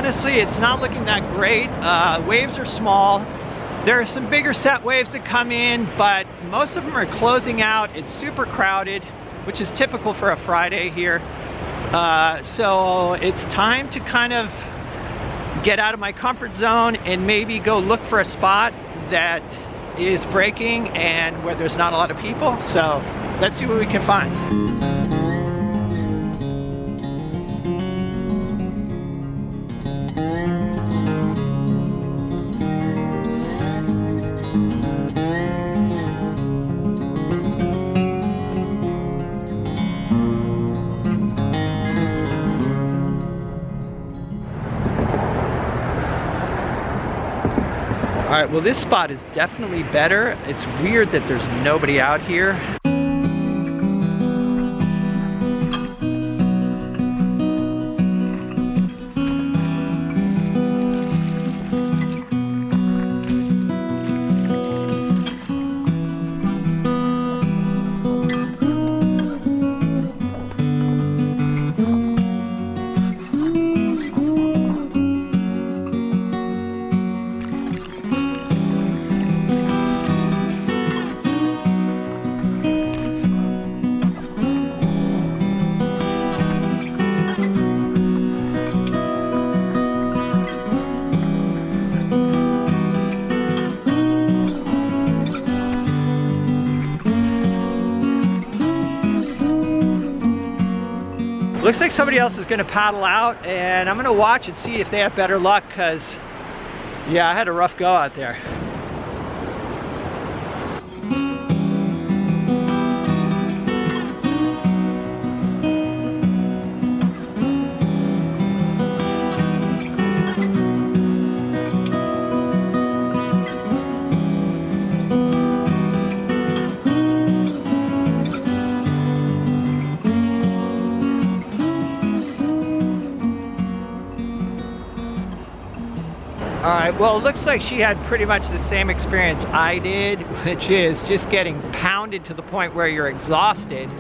honestly, it's not looking that great. Waves are small. There are some bigger set waves that come in, but most of them are closing out. It's super crowded, which is typical for a Friday here. So it's time to kind of get out of my comfort zone and maybe go look for a spot that is breaking and where there's not a lot of people. So let's see what we can find. All right, well, this spot is definitely better. It's weird that there's nobody out here. Looks like somebody else is gonna paddle out, and I'm gonna watch and see if they have better luck, because yeah, I had a rough go out there. All right, well, it looks like she had pretty much the same experience I did, which is just getting pounded to the point where you're exhausted.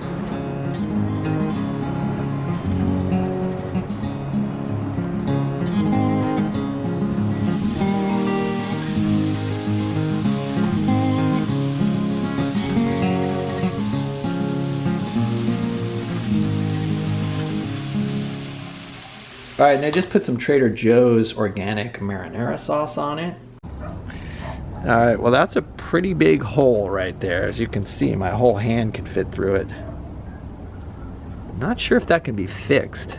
All right, and I just put some Trader Joe's organic marinara sauce on it. All right, well, that's a pretty big hole right there. As you can see, my whole hand can fit through it. I'm not sure if that can be fixed.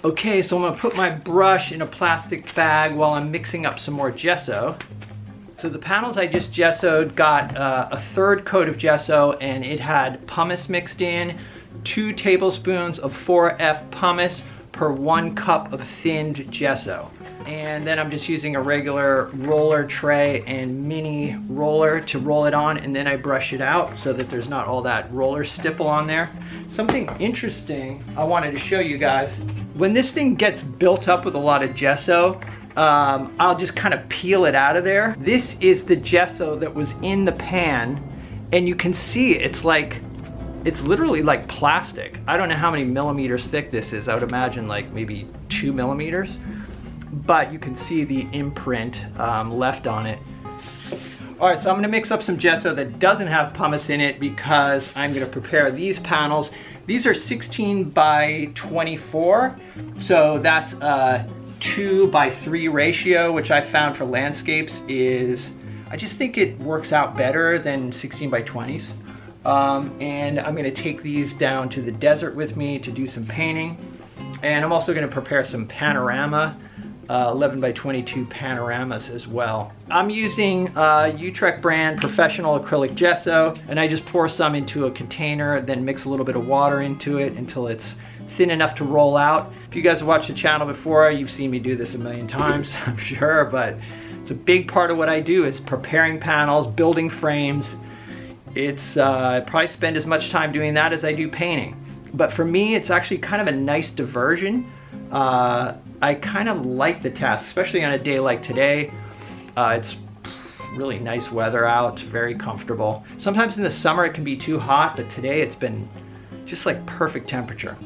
Okay, so I'm gonna put my brush in a plastic bag while I'm mixing up some more gesso. So the panels I just gessoed got a third coat of gesso, and it had pumice mixed in, 2 tablespoons of 4F pumice per 1 cup of thinned gesso. And then I'm just using a regular roller tray and mini roller to roll it on, and then I brush it out so that there's not all that roller stipple on there. Something interesting I wanted to show you guys. When this thing gets built up with a lot of gesso, I'll just kind of peel it out of there. This is the gesso that was in the pan, and you can see it's literally like plastic. I don't know how many millimeters thick this is. I would imagine like maybe 2 millimeters, but you can see the imprint left on it. All right, so I'm gonna mix up some gesso that doesn't have pumice in it because I'm gonna prepare these panels. These are 16 by 24, so that's 2:3 ratio, which I found for landscapes is, I just think it works out better than 16:20s. And I'm gonna take these down to the desert with me to do some painting. And I'm also gonna prepare some panorama, 11:22 panoramas as well. I'm using Utrecht brand professional acrylic gesso, and I just pour some into a container, then mix a little bit of water into it until it's thin enough to roll out. If you guys have watched the channel before, you've seen me do this a million times, I'm sure, but it's a big part of what I do is preparing panels, building frames. It's I probably spend as much time doing that as I do painting. But for me, it's actually kind of a nice diversion. I kind of like the task, especially on a day like today. It's really nice weather out, very comfortable. Sometimes in the summer it can be too hot, but today it's been just like perfect temperature.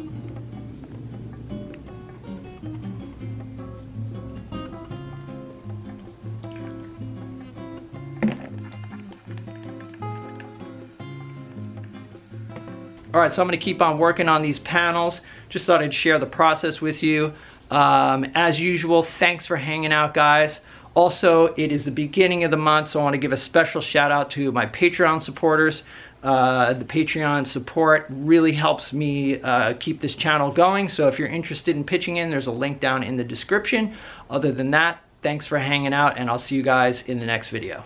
All right, so I'm gonna keep on working on these panels. Just thought I'd share the process with you. As usual, thanks for hanging out, guys. Also, it is the beginning of the month, so I want to give a special shout out to my Patreon supporters. The Patreon support really helps me keep this channel going, so if you're interested in pitching in, there's a link down in the description. Other than that, thanks for hanging out, and I'll see you guys in the next video.